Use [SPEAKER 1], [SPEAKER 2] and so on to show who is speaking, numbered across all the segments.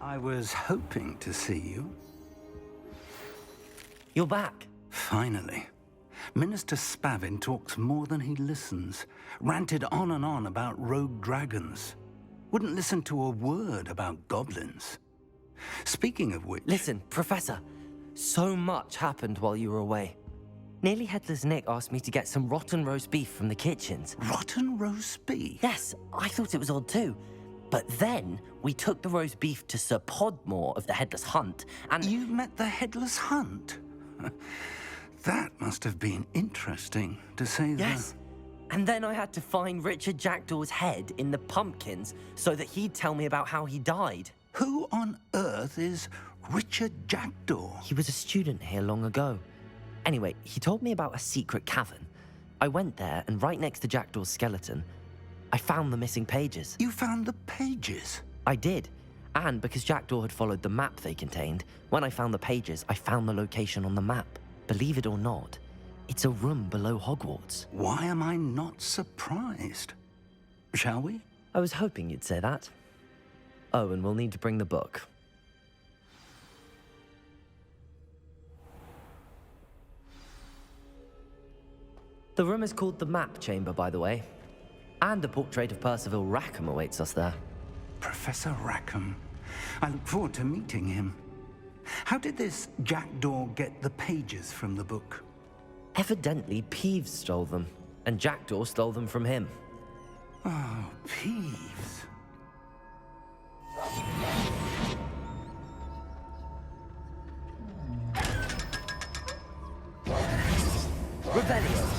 [SPEAKER 1] I was hoping to see you.
[SPEAKER 2] You're back.
[SPEAKER 1] Finally. Minister Spavin talks more than he listens. Ranted on and on about rogue dragons. Wouldn't listen to a word about goblins. Speaking of which...
[SPEAKER 2] Listen, Professor. So much happened while you were away. Nearly Headless Nick asked me to get some rotten roast beef from the kitchens.
[SPEAKER 1] Rotten roast beef?
[SPEAKER 2] Yes, I thought it was odd too. But then we took the roast beef to Sir Podmore of the Headless Hunt, and...
[SPEAKER 1] You met the Headless Hunt? That must have been interesting, to say the...
[SPEAKER 2] Yes. And then I had to find Richard Jackdaw's head in the pumpkins so that he'd tell me about how he died.
[SPEAKER 1] Who on earth is Richard Jackdaw?
[SPEAKER 2] He was a student here long ago. Anyway, he told me about a secret cavern. I went there, and right next to Jackdaw's skeleton, I found the missing pages.
[SPEAKER 1] You found the pages?
[SPEAKER 2] I did. And because Jackdaw had followed the map they contained, when I found the pages, I found the location on the map. Believe it or not, it's a room below Hogwarts.
[SPEAKER 1] Why am I not surprised? Shall we?
[SPEAKER 2] I was hoping you'd say that. Oh, and we'll need to bring the book. The room is called the Map Chamber, by the way. And a portrait of Percival Rackham awaits us there.
[SPEAKER 1] Professor Rackham. I look forward to meeting him. How did this Jackdaw get the pages from the book?
[SPEAKER 2] Evidently, Peeves stole them, and Jackdaw stole them from him.
[SPEAKER 1] Oh, Peeves.
[SPEAKER 2] Revelio.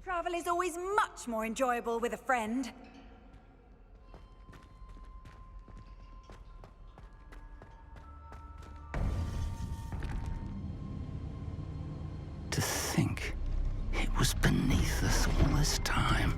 [SPEAKER 3] Travel is always much more enjoyable with a friend.
[SPEAKER 1] To think it was beneath us all this time.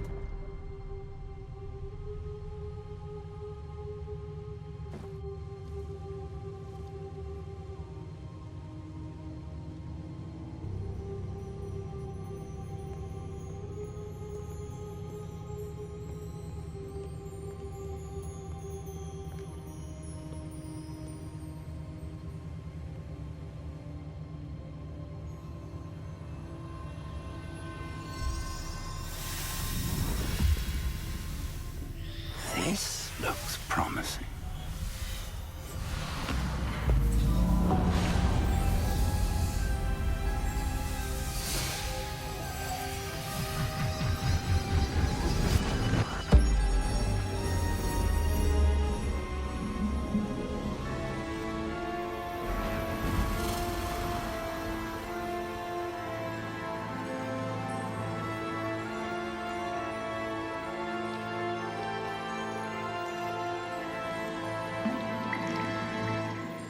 [SPEAKER 1] This looks promising.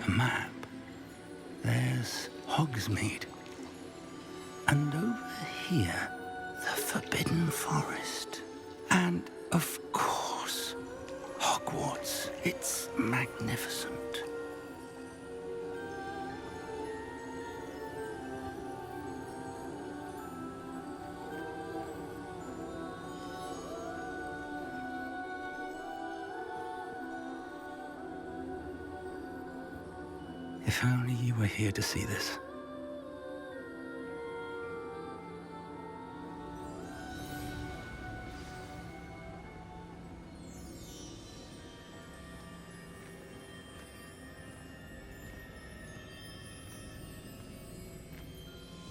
[SPEAKER 1] A map. There's Hogsmeade. And over here, the Forbidden Forest. And, of course, Hogwarts. It's magnificent. If only you were here to see this.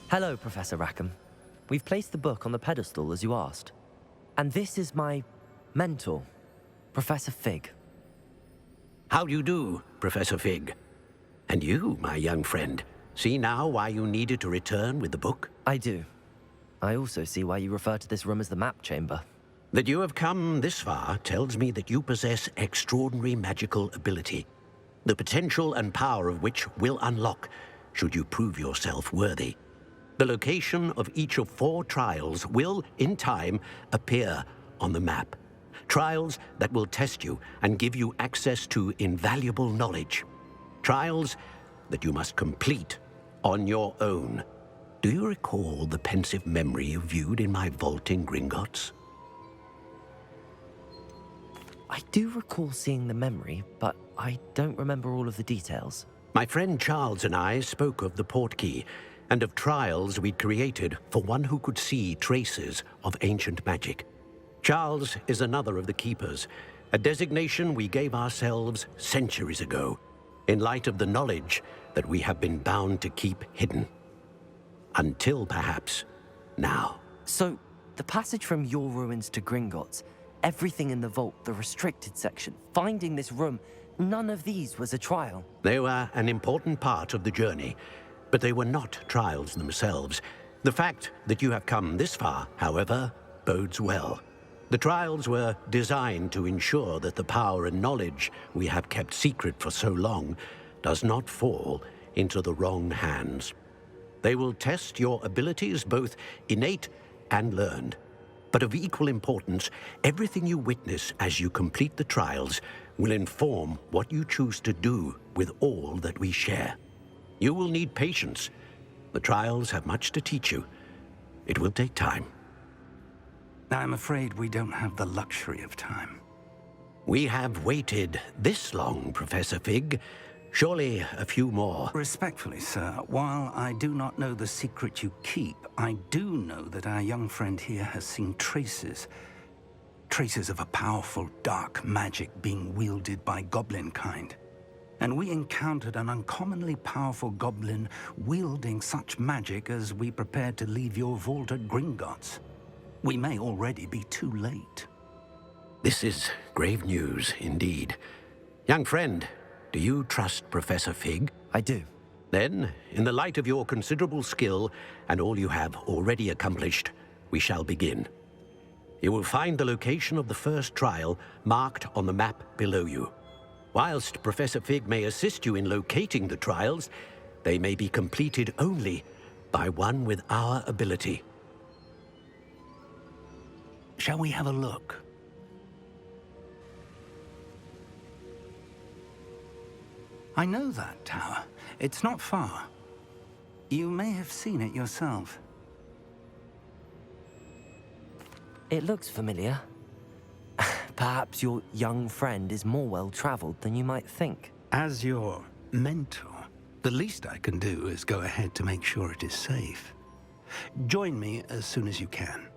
[SPEAKER 2] Hello, Professor Rackham. We've placed the book on the pedestal as you asked. And this is my mentor, Professor Fig.
[SPEAKER 4] How do you do, Professor Fig? And you, my young friend, see now why you needed to return with the book?
[SPEAKER 2] I do. I also see why you refer to this room as the Map Chamber.
[SPEAKER 4] That you have come this far tells me that you possess extraordinary magical ability, the potential and power of which will unlock should you prove yourself worthy. The location of each of 4 trials will, in time, appear on the map. Trials that will test you and give you access to invaluable knowledge. Trials that you must complete on your own. Do you recall the pensive memory you viewed in my vault in Gringotts?
[SPEAKER 2] I do recall seeing the memory, but I don't remember all of the details.
[SPEAKER 4] My friend Charles and I spoke of the portkey and of trials we'd created for one who could see traces of ancient magic. Charles is another of the Keepers, a designation we gave ourselves centuries ago, in light of the knowledge that we have been bound to keep hidden. Until perhaps now.
[SPEAKER 2] So, the passage from your ruins to Gringotts, everything in the vault, the restricted section, finding this room, none of these was a trial.
[SPEAKER 4] They were an important part of the journey, but they were not trials themselves. The fact that you have come this far, however, bodes well. The trials were designed to ensure that the power and knowledge we have kept secret for so long does not fall into the wrong hands. They will test your abilities, both innate and learned. But of equal importance, everything you witness as you complete the trials will inform what you choose to do with all that we share. You will need patience. The trials have much to teach you. It will take time.
[SPEAKER 1] I'm afraid we don't have the luxury of time.
[SPEAKER 4] We have waited this long, Professor Fig. Surely a few more.
[SPEAKER 1] Respectfully, sir, while I do not know the secret you keep, I do know that our young friend here has seen traces of a powerful dark magic being wielded by goblin kind. And we encountered an uncommonly powerful goblin wielding such magic as we prepared to leave your vault at Gringotts. We may already be too late.
[SPEAKER 4] This is grave news indeed. Young friend, do you trust Professor Fig?
[SPEAKER 2] I do.
[SPEAKER 4] Then, in the light of your considerable skill and all you have already accomplished, we shall begin. You will find the location of the first trial marked on the map below you. Whilst Professor Fig may assist you in locating the trials, they may be completed only by one with our ability.
[SPEAKER 1] Shall we have a look? I know that tower. It's not far. You may have seen it yourself.
[SPEAKER 2] It looks familiar. Perhaps your young friend is more well-traveled than you might think.
[SPEAKER 1] As your mentor, the least I can do is go ahead to make sure it is safe. Join me as soon as you can.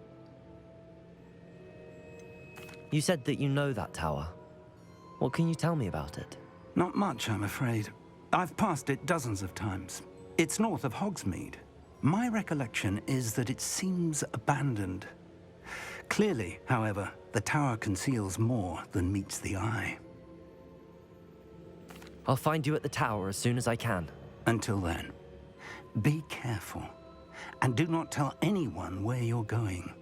[SPEAKER 2] You said that you know that tower. What can you tell me about it?
[SPEAKER 1] Not much, I'm afraid. I've passed it dozens of times. It's north of Hogsmeade. My recollection is that it seems abandoned. Clearly, however, the tower conceals more than meets the eye.
[SPEAKER 2] I'll find you at the tower as soon as I can.
[SPEAKER 1] Until then, be careful, and do not tell anyone where you're going.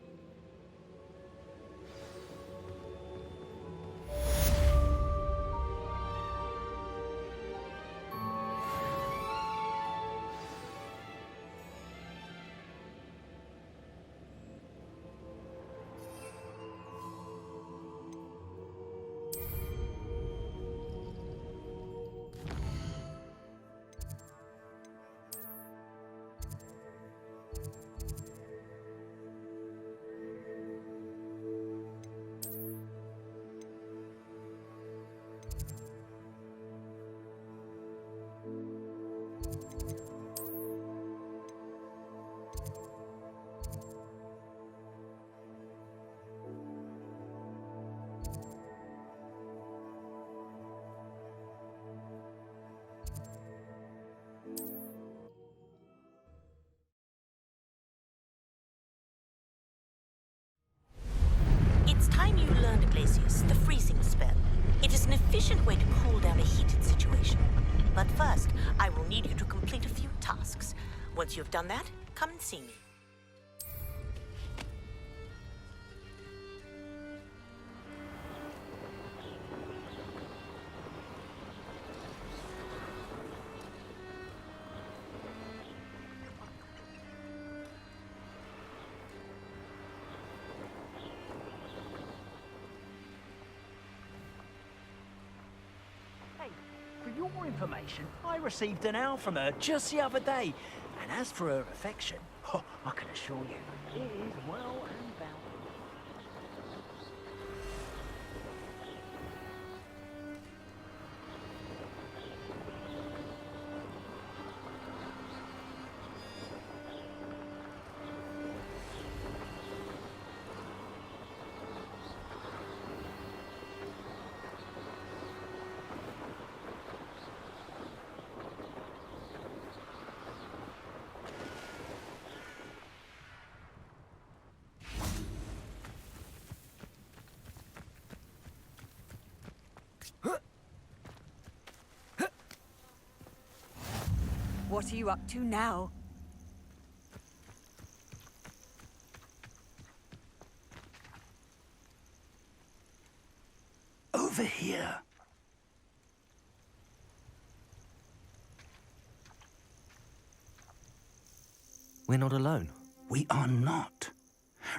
[SPEAKER 5] It's time you learned, Glacius, the freezing spell. It is an efficient way to cool down a heated situation. But first, I will need you to complete a few tasks. Once you've done that, come and see me.
[SPEAKER 6] For your information, I received an owl from her just the other day. And as for her affection, I can assure you, it is well and bountiful.
[SPEAKER 3] What are you up to now?
[SPEAKER 1] Over here.
[SPEAKER 2] We're not alone.
[SPEAKER 1] We are not.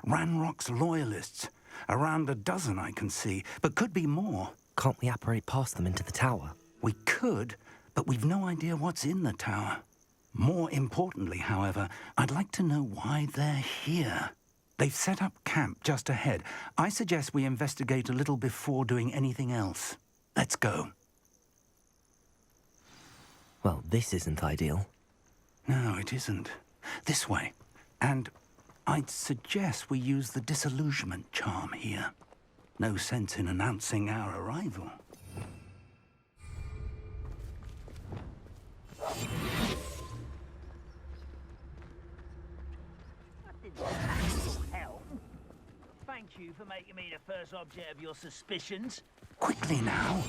[SPEAKER 1] Ranrock's loyalists. Around a dozen I can see, but could be more.
[SPEAKER 2] Can't we apparate past them into the tower?
[SPEAKER 1] We could, but we've no idea what's in the tower. More importantly, however, I'd like to know why they're here. They've set up camp just ahead. I suggest we investigate a little before doing anything else. Let's go.
[SPEAKER 2] Well, this isn't ideal.
[SPEAKER 1] No, it isn't. This way. And I'd suggest we use the disillusionment charm here. No sense in announcing our arrival.
[SPEAKER 6] Hell. Thank you for making me the first object of your suspicions.
[SPEAKER 1] Quickly now.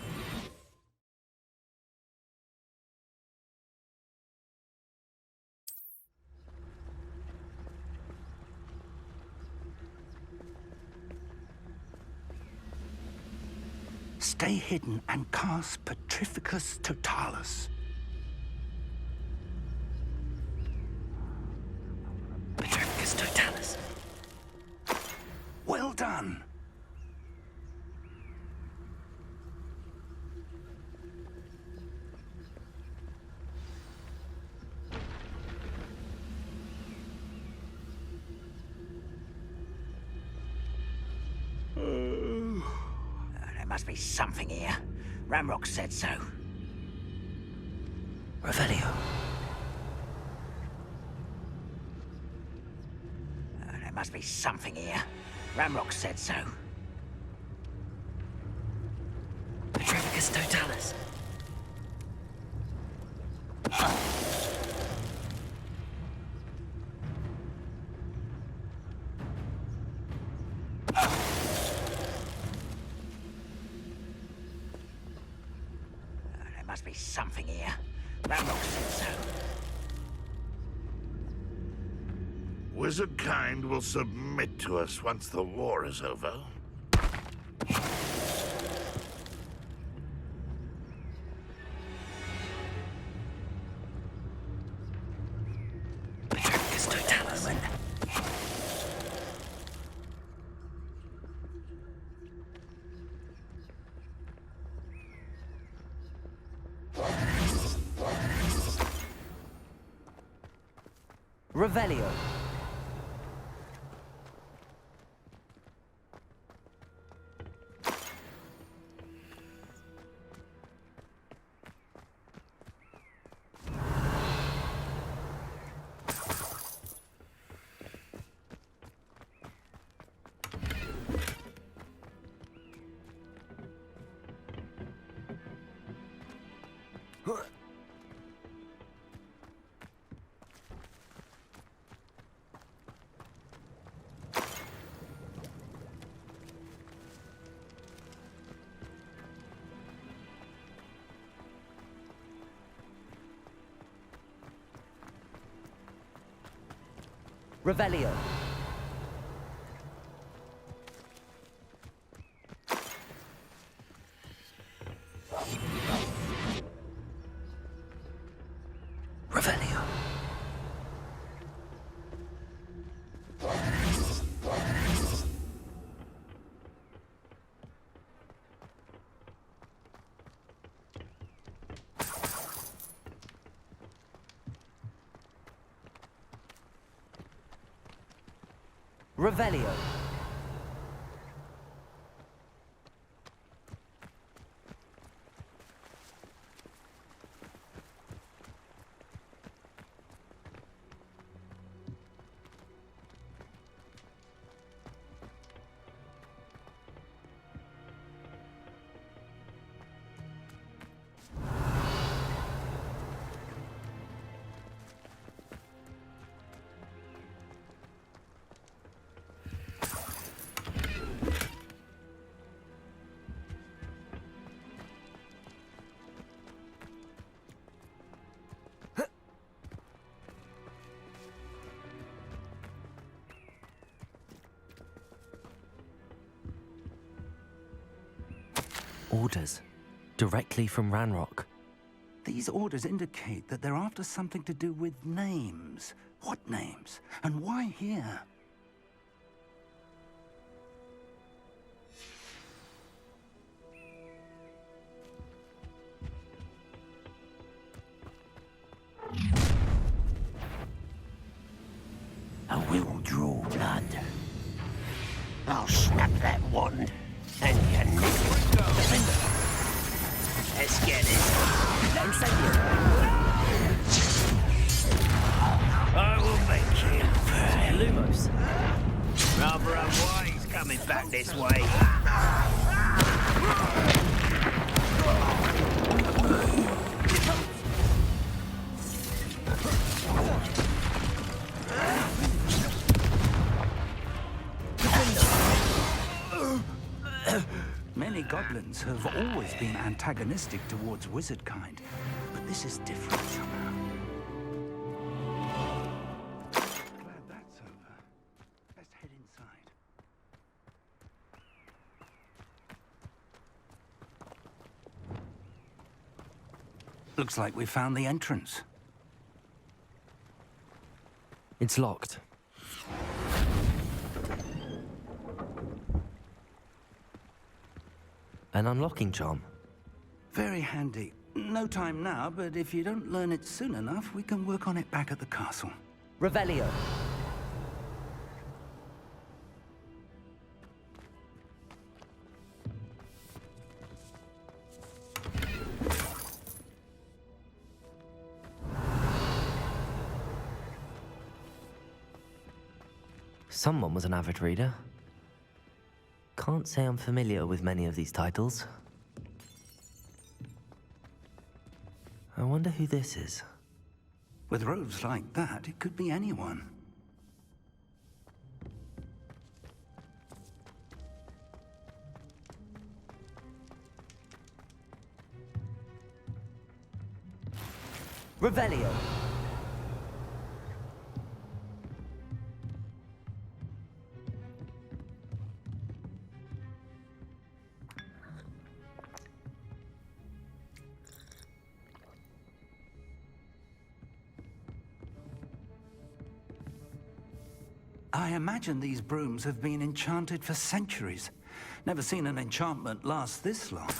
[SPEAKER 1] Stay hidden and cast Petrificus Totalis.
[SPEAKER 2] Petrificus Totalis.
[SPEAKER 1] Well done.
[SPEAKER 6] There must be something here. Ramrock said so.
[SPEAKER 2] Revelio.
[SPEAKER 6] There must be something here. Ramrock said so.
[SPEAKER 2] Petrificus Totalis.
[SPEAKER 6] There must be something here. Ramrock said so.
[SPEAKER 7] Wizard kind will submit to us once the war is over.
[SPEAKER 2] Petrificus Totalis. Revelio. Revelio. Revelio. Revelio. Orders. Directly from Ranrock.
[SPEAKER 1] These orders indicate that they're after something to do with names. What names? And why here?
[SPEAKER 4] I will draw blood. I'll snap that wand, and you nick it. Let's get it. I will make him pay.
[SPEAKER 2] Lumos.
[SPEAKER 6] Rather unwise coming back this way.
[SPEAKER 1] Many goblins have always been antagonistic towards wizard kind, but this is different somehow. Glad that's over. Let's head inside. Looks like we found the entrance.
[SPEAKER 2] It's locked. An unlocking charm.
[SPEAKER 1] Very handy. No time now, but if you don't learn it soon enough, we can work on it back at the castle.
[SPEAKER 2] Revelio. Someone was an avid reader. Can't say I'm familiar with many of these titles. I wonder who this is.
[SPEAKER 1] With robes like that, it could be anyone.
[SPEAKER 2] Revelio.
[SPEAKER 1] I imagine these brooms have been enchanted for centuries. Never seen an enchantment last this long.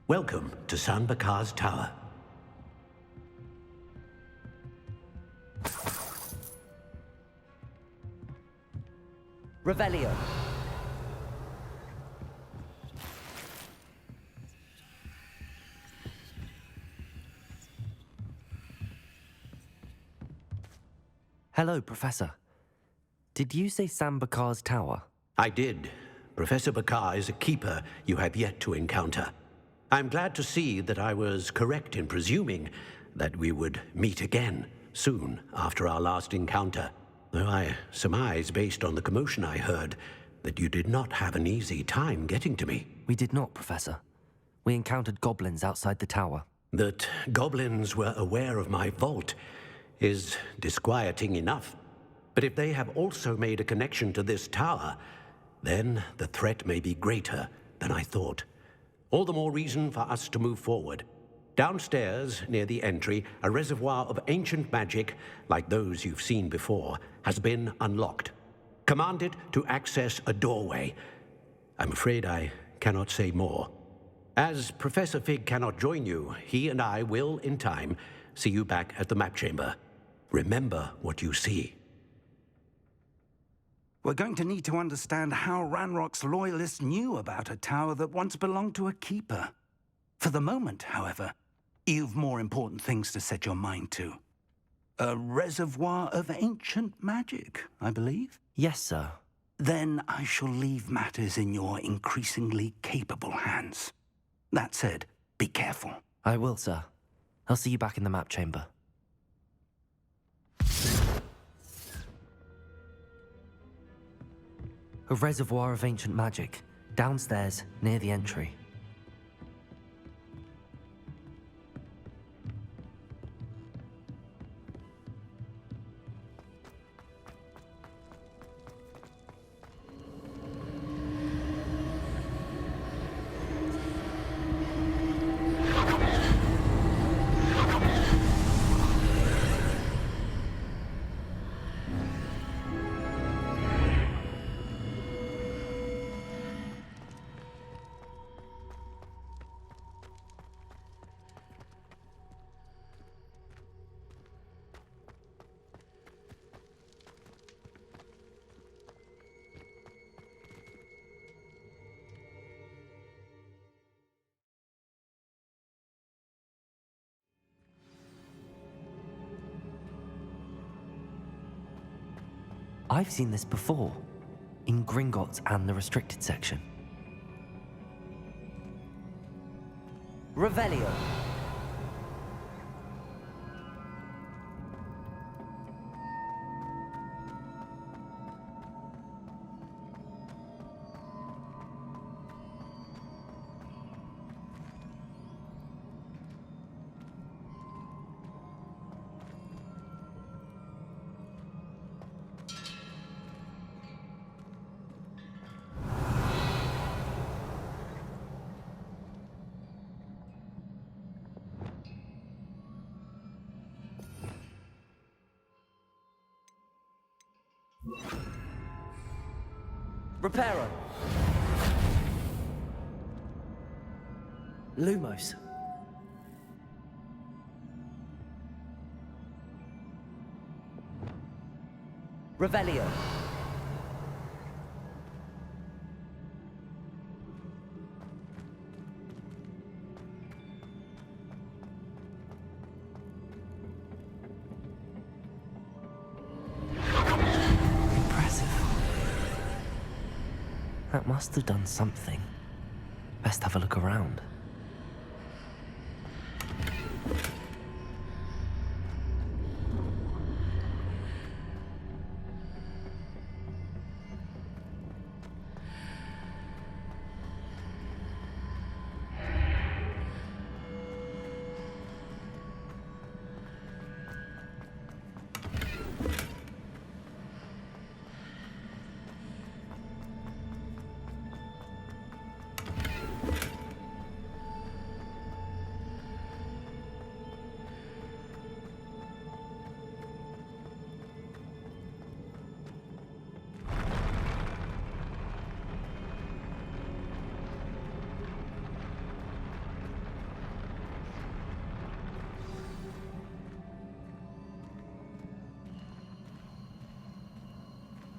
[SPEAKER 4] Welcome to San Bakar's Tower.
[SPEAKER 2] Revelio. Hello, Professor. Did you say San Bakar's Tower?
[SPEAKER 4] I did. Professor Bakar is a keeper you have yet to encounter. I'm glad to see that I was correct in presuming that we would meet again soon after our last encounter. Though I surmise, based on the commotion I heard, that you did not have an easy time getting to me.
[SPEAKER 2] We did not, Professor. We encountered goblins outside the tower.
[SPEAKER 4] That goblins were aware of my vault is disquieting enough. But if they have also made a connection to this tower, then the threat may be greater than I thought. All the more reason for us to move forward. Downstairs, near the entry, a reservoir of ancient magic, like those you've seen before, has been unlocked. Command it to access a doorway. I'm afraid I cannot say more. As Professor Fig cannot join you, he and I will, in time, see you back at the map chamber. Remember what you see.
[SPEAKER 1] We're going to need to understand how Ranrock's loyalists knew about a tower that once belonged to a keeper. For the moment, however, you've more important things to set your mind to. A reservoir of ancient magic, I believe?
[SPEAKER 2] Yes, sir.
[SPEAKER 1] Then I shall leave matters in your increasingly capable hands. That said, be careful.
[SPEAKER 2] I will, sir. I'll see you back in the map chamber. A reservoir of ancient magic, downstairs near the entry. I've seen this before, in Gringotts and the restricted section. Revelio. Reparo. Lumos. Revelio. That must have done something. Best have a look around.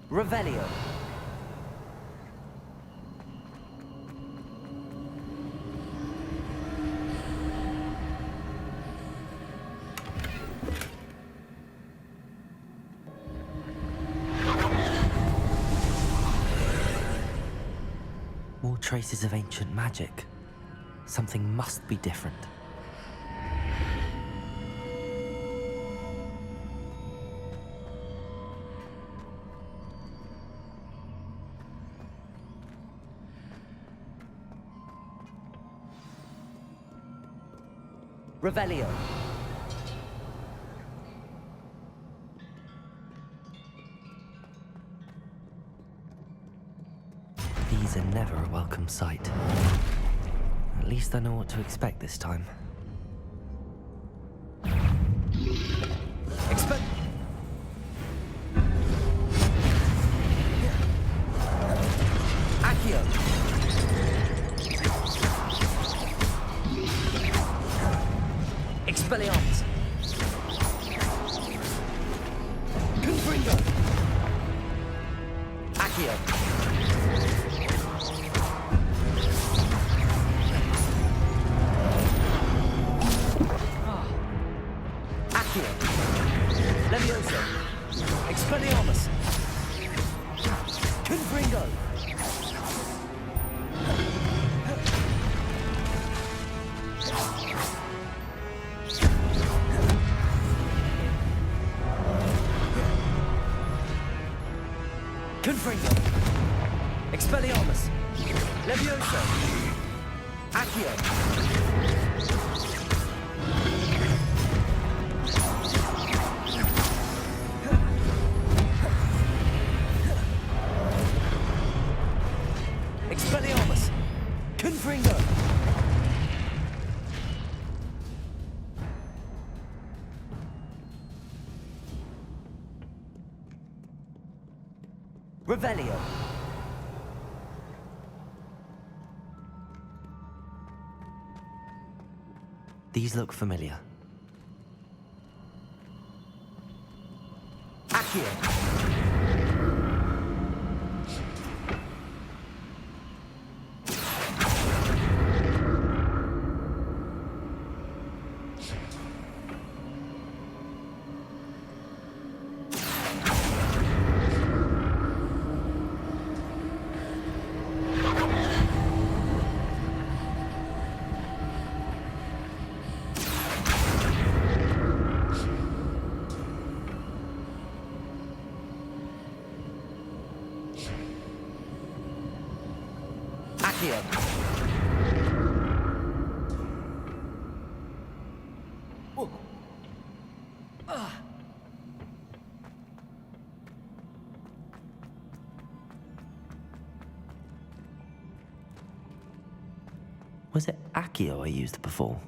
[SPEAKER 2] Revelio. More traces of ancient magic. Something must be different. Revelio. These are never a welcome sight. At least I know what to expect this time. Expelliarmus! Confringo! Accio! Accio! Levioso! Expelliarmus! Confringo! Confringo! Expelliarmus! Levioso! Accio! Expelliarmus! Confringo! Revelio! These look familiar. Accio! Accio! Was it Accio I used before?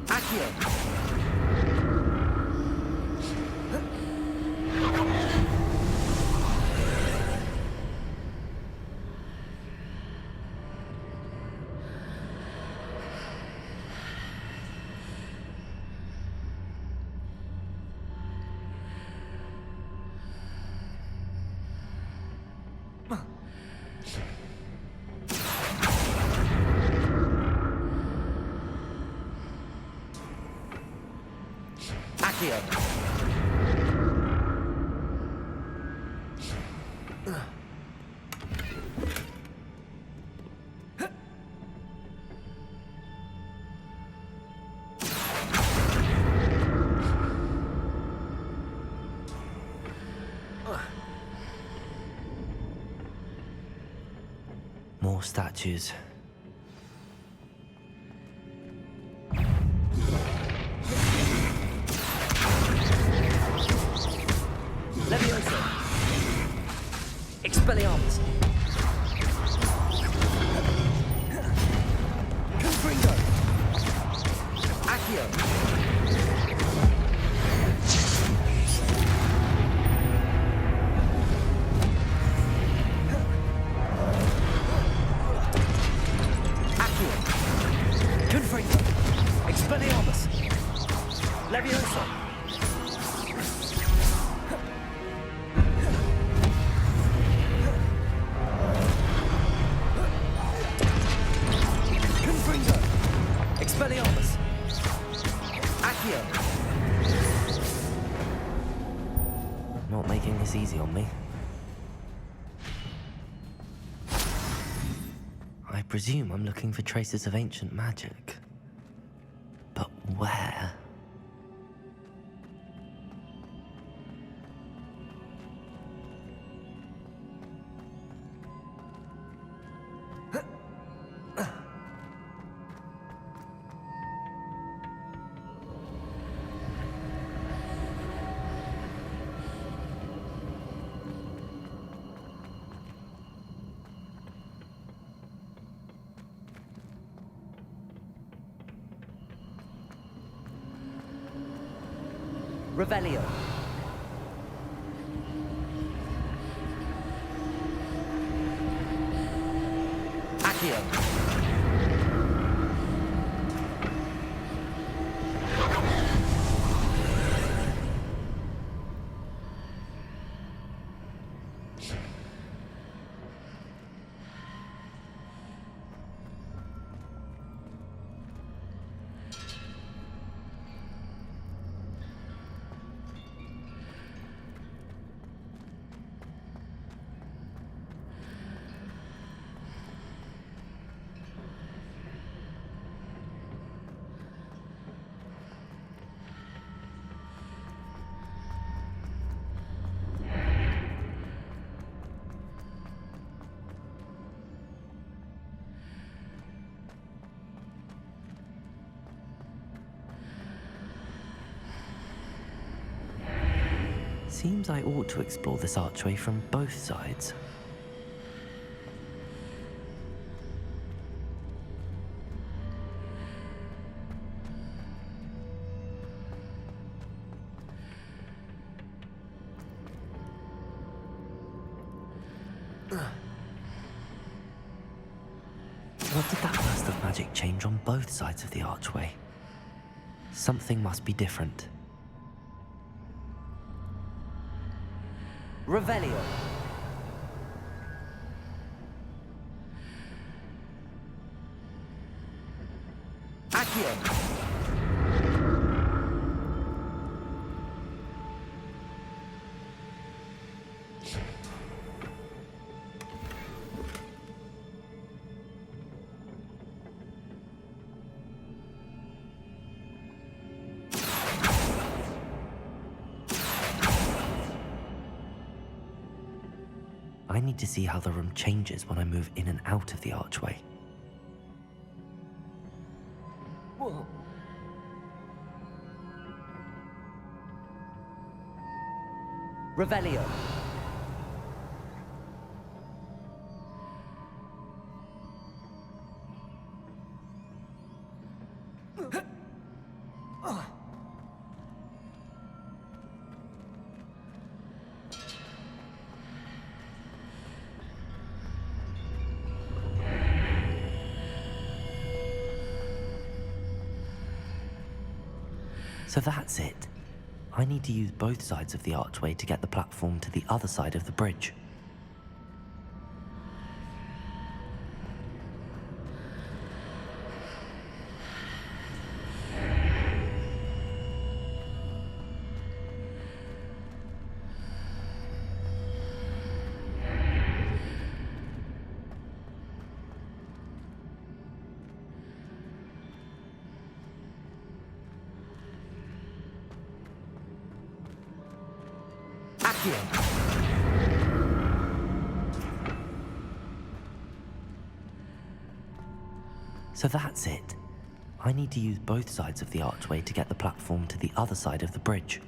[SPEAKER 2] Accio! Accio! More statues. Levioso! Expelliarmus! Confringo! Accio! Accio! Confringo! Expelliarmus! Levioso! Expelliarmus! Accio! Not making this easy on me. I presume I'm looking for traces of ancient magic. But where? Revelio. Accio. Seems I ought to explore this archway from both sides. What did that burst of magic change on both sides of the archway? Something must be different. Revelio. Accio. I need to see how the room changes when I move in and out of the archway. Whoa. Revelio. So that's it. I need to use both sides of the archway to get the platform to the other side of the bridge. So that's it. I need to use both sides of the archway to get the platform to the other side of the bridge.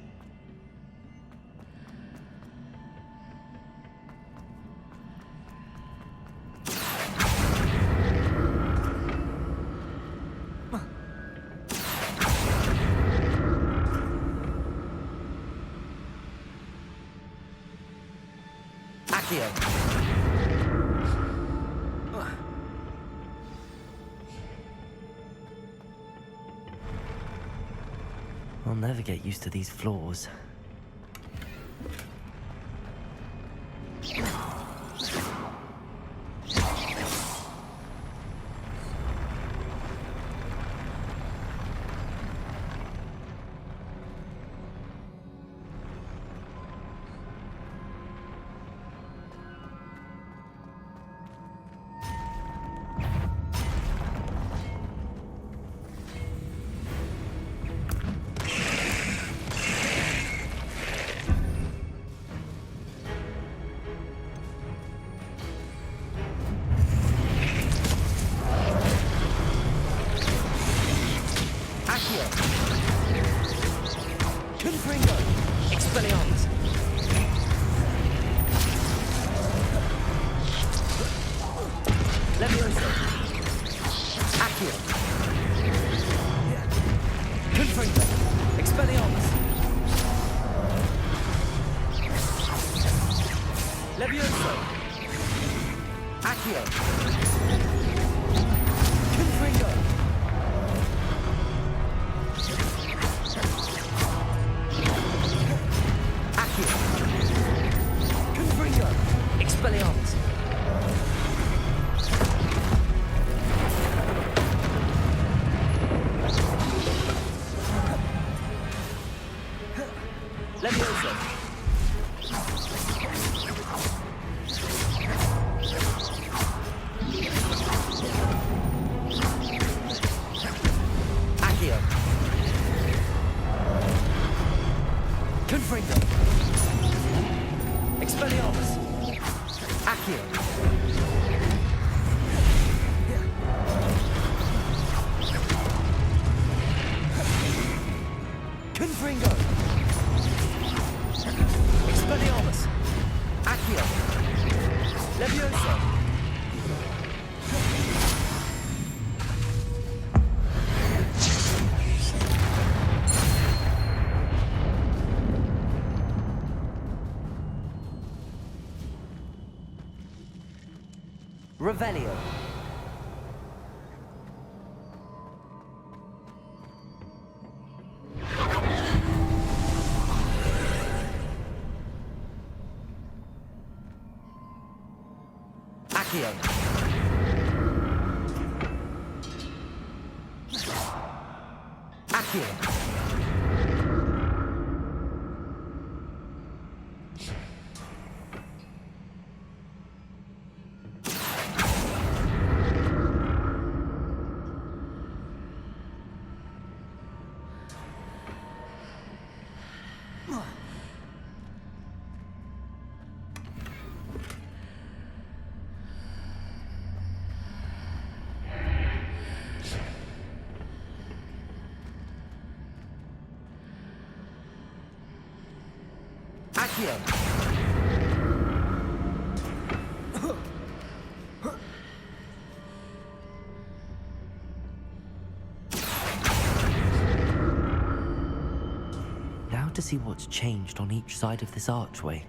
[SPEAKER 2] I'll never get used to these floors. Confringo. Expelliarmus. Accio. Confringo. Expelliarmus. Accio. Levioso. Revelio. Accio. Accio. Accio. Now to see what's changed on each side of this archway.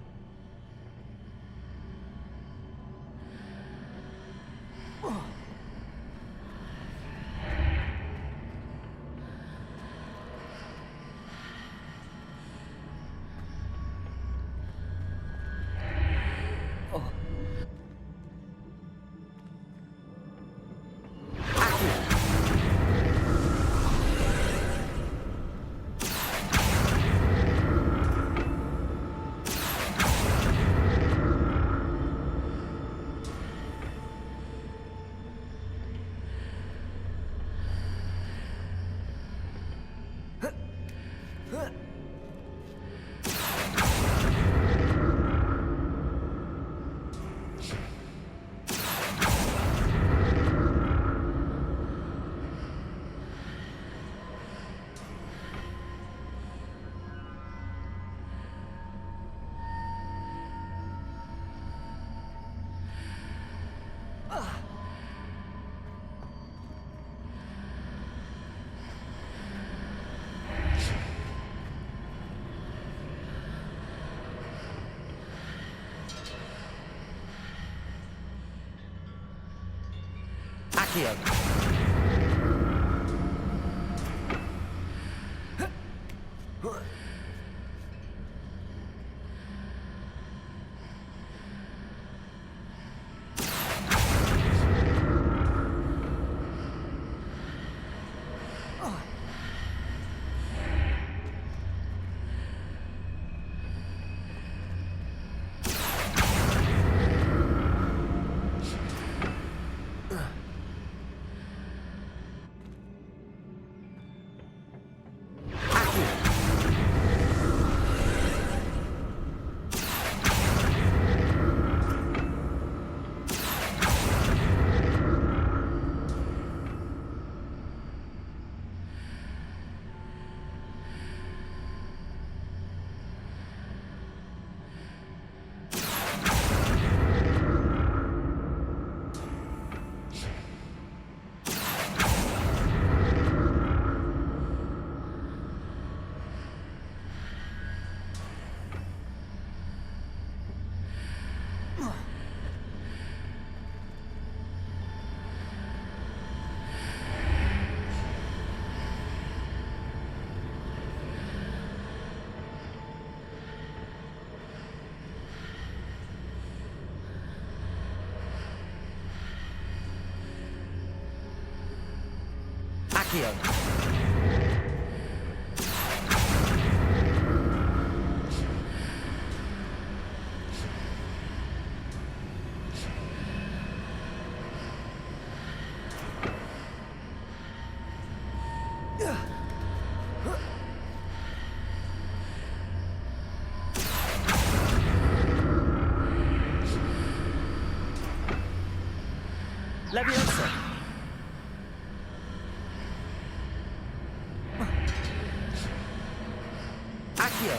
[SPEAKER 2] Accio. Accio. Leviosa! Accio!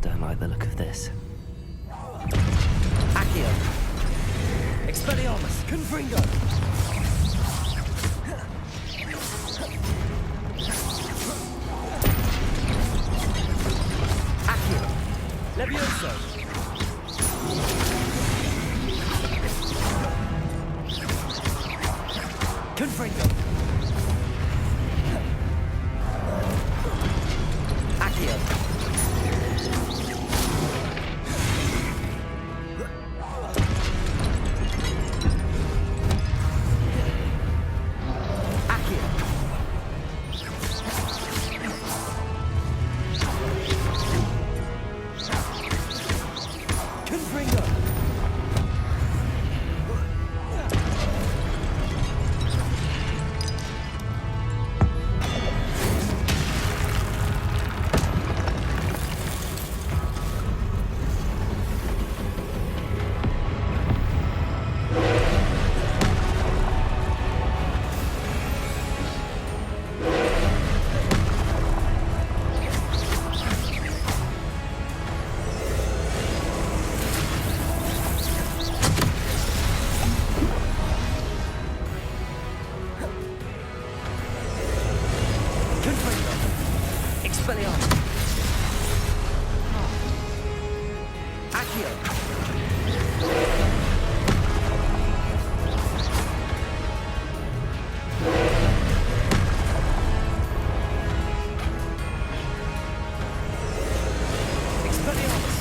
[SPEAKER 2] Don't like the look of this. Accio! Expelliarmus! Confringo! Accio! Levioso! Confringo! Accio! Expelliarmus! Accio! Expelliarmus!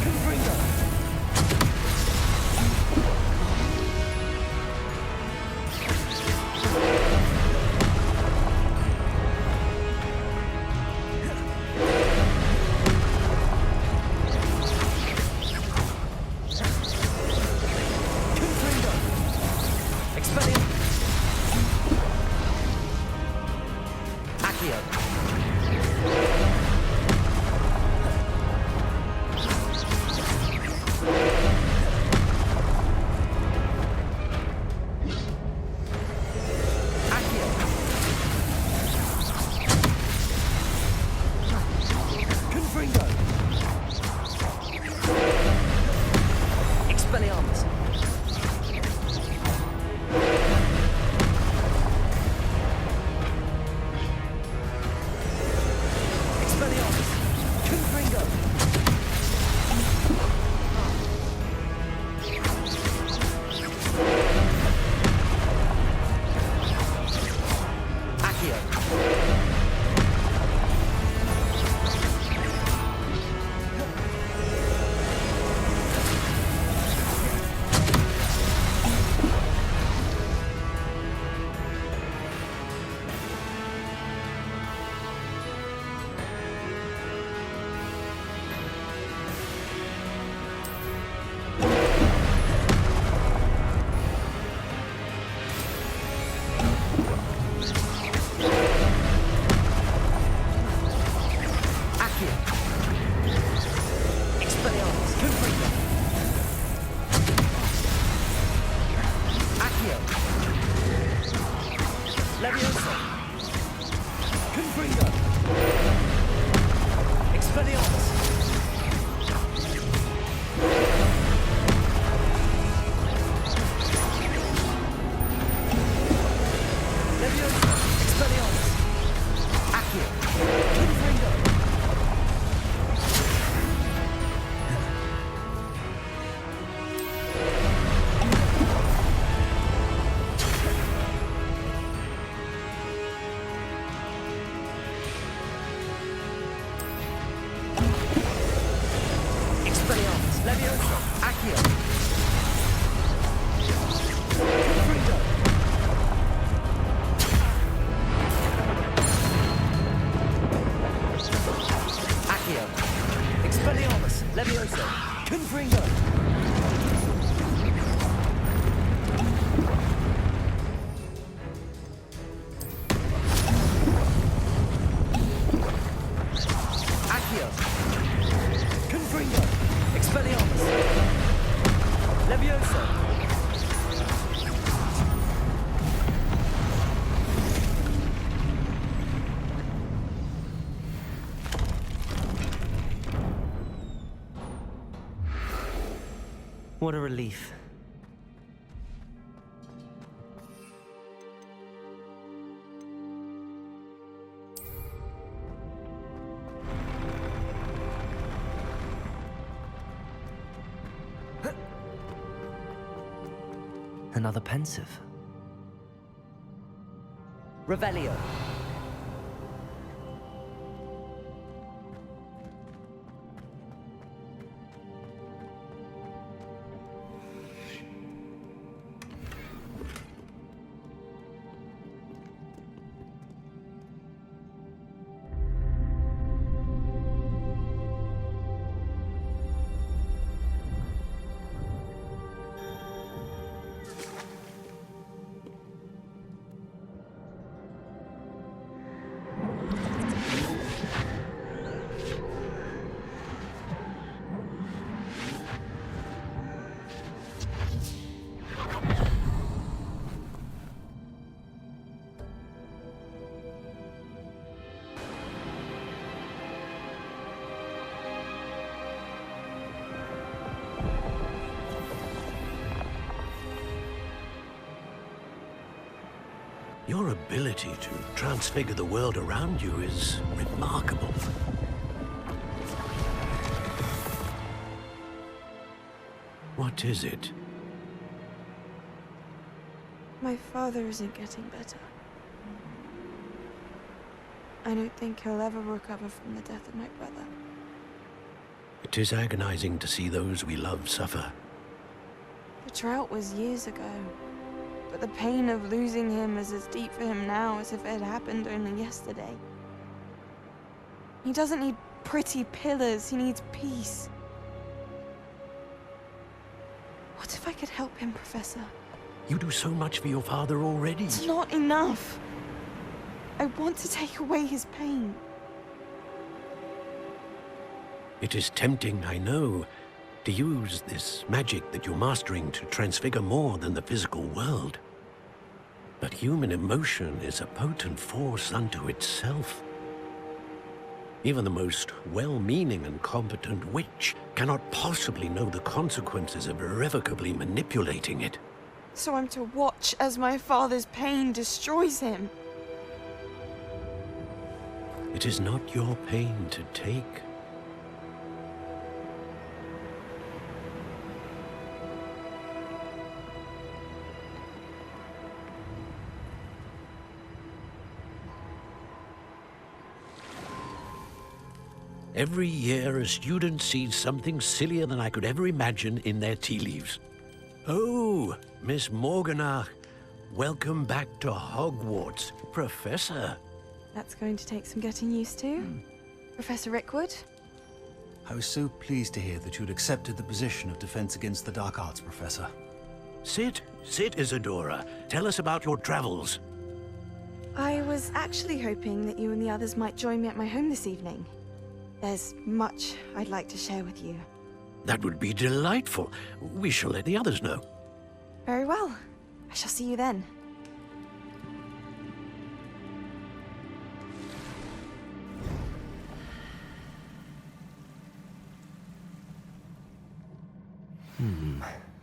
[SPEAKER 2] Confringo! Expelliarmus! Expelliarmus! Confringo! Accio! Accio. Expelliarmus. Levioso. Confringo. Accio. Confringo. Expelliarmus. Levioso. What a relief. Another pensive. Revelio.
[SPEAKER 4] Your ability to transfigure the world around you is remarkable. What is it?
[SPEAKER 8] My father isn't getting better. I don't think he'll ever recover from the death of my brother.
[SPEAKER 4] It is agonizing to see those we love suffer.
[SPEAKER 8] The drought was years ago, but the pain of losing him is as deep for him now as if it had happened only yesterday. He doesn't need pretty pillars, he needs peace. What if I could help him, Professor?
[SPEAKER 4] You do so much for your father already.
[SPEAKER 8] It's not enough. I want to take away his pain.
[SPEAKER 4] It is tempting, I know, to use this magic that you're mastering to transfigure more than the physical world. But human emotion is a potent force unto itself. Even the most well-meaning and competent witch cannot possibly know the consequences of irrevocably manipulating it.
[SPEAKER 8] So I'm to watch as my father's pain destroys him.
[SPEAKER 4] It is not your pain to take. Every year, a student sees something sillier than I could ever imagine in their tea leaves. Oh, Miss Morganach, welcome back to Hogwarts, Professor.
[SPEAKER 8] That's going to take some getting used to. Professor Rickwood?
[SPEAKER 9] I was so pleased to hear that you'd accepted the position of Defense Against the Dark Arts, Professor.
[SPEAKER 4] Sit, Isadora. Tell us about your travels.
[SPEAKER 8] I was actually hoping that you and the others might join me at my home this evening. There's much I'd like to share with you.
[SPEAKER 4] That would be delightful. We shall let the others know.
[SPEAKER 8] Very well. I shall see you then.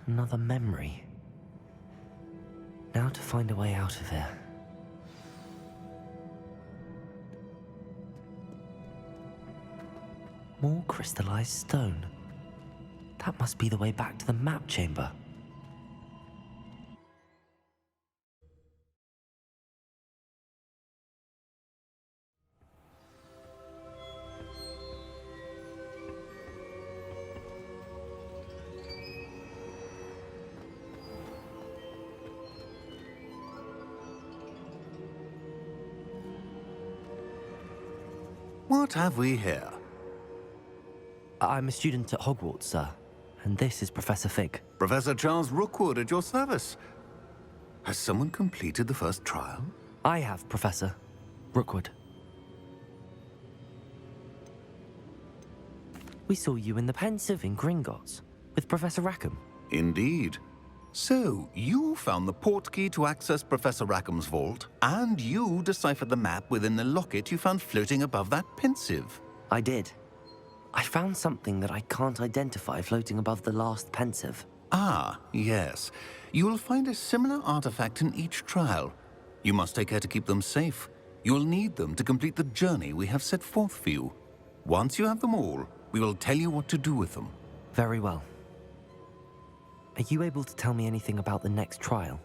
[SPEAKER 2] Another memory. Now to find a way out of here. More crystallized stone. That must be the way back to the map chamber.
[SPEAKER 10] What have we here?
[SPEAKER 2] I'm a student at Hogwarts, sir. And this is Professor Fig.
[SPEAKER 10] Professor Charles Rookwood at your service. Has someone completed the first trial?
[SPEAKER 2] I have, Professor Rookwood. We saw you in the Pensive in Gringotts with Professor Rackham.
[SPEAKER 10] Indeed. So, you found the portkey to access Professor Rackham's vault, and you deciphered the map within the locket you found floating above that Pensive.
[SPEAKER 2] I did. I found something that I can't identify floating above the last Pensive.
[SPEAKER 10] Ah, yes. You will find a similar artifact in each trial. You must take care to keep them safe. You will need them to complete the journey we have set forth for you. Once you have them all, we will tell you what to do with them.
[SPEAKER 2] Very well. Are you able to tell me anything about the next trial?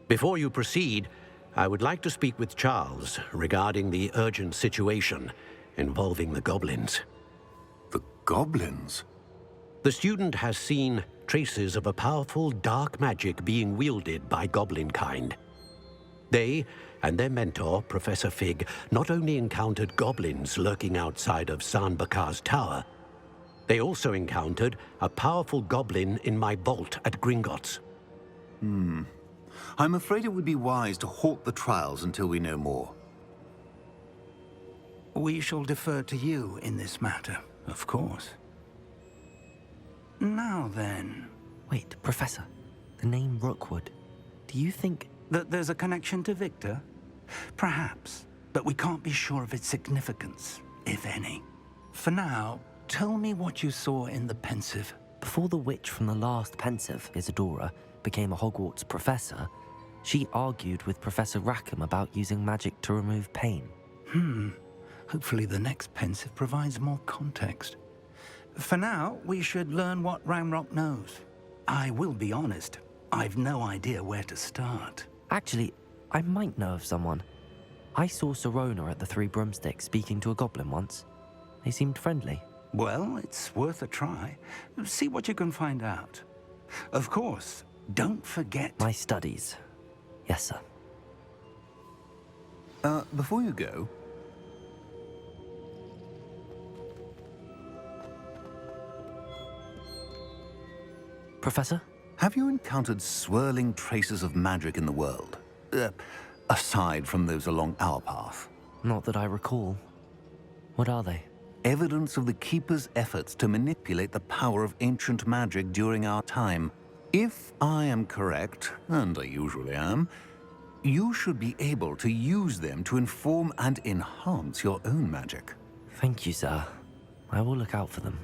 [SPEAKER 4] Before you proceed, I would like to speak with Charles regarding the urgent situation involving the goblins.
[SPEAKER 10] The goblins?
[SPEAKER 4] The student has seen traces of a powerful dark magic being wielded by goblin kind. They and their mentor, Professor Fig, not only encountered goblins lurking outside of Sanbakar's tower, they also encountered a powerful goblin in my vault at Gringotts.
[SPEAKER 10] I'm afraid it would be wise to halt the trials until we know more.
[SPEAKER 1] We shall defer to you in this matter, of course. Now then...
[SPEAKER 2] Wait, Professor. The name Rookwood. Do you think...
[SPEAKER 1] that there's a connection to Victor? Perhaps, but we can't be sure of its significance, if any. For now, tell me what you saw in the Pensive.
[SPEAKER 2] Before the witch from the last Pensive, Isadora, became a Hogwarts professor, she argued with Professor Rackham about using magic to remove pain.
[SPEAKER 1] Hopefully the next Pensive provides more context. For now, we should learn what Ranrock knows. I will be honest, I've no idea where to start.
[SPEAKER 2] Actually, I might know of someone. I saw Sirona at the Three Broomsticks speaking to a goblin once. They seemed friendly.
[SPEAKER 1] Well, it's worth a try. See what you can find out. Of course, don't forget...
[SPEAKER 2] My studies. Yes, sir.
[SPEAKER 10] Before you go...
[SPEAKER 2] Professor?
[SPEAKER 10] Have you encountered swirling traces of magic in the world? Aside from those along our path?
[SPEAKER 2] Not that I recall. What are they?
[SPEAKER 10] Evidence of the Keeper's efforts to manipulate the power of ancient magic during our time. If I am correct, and I usually am, you should be able to use them to inform and enhance your own magic.
[SPEAKER 2] Thank you, sir. I will look out for them.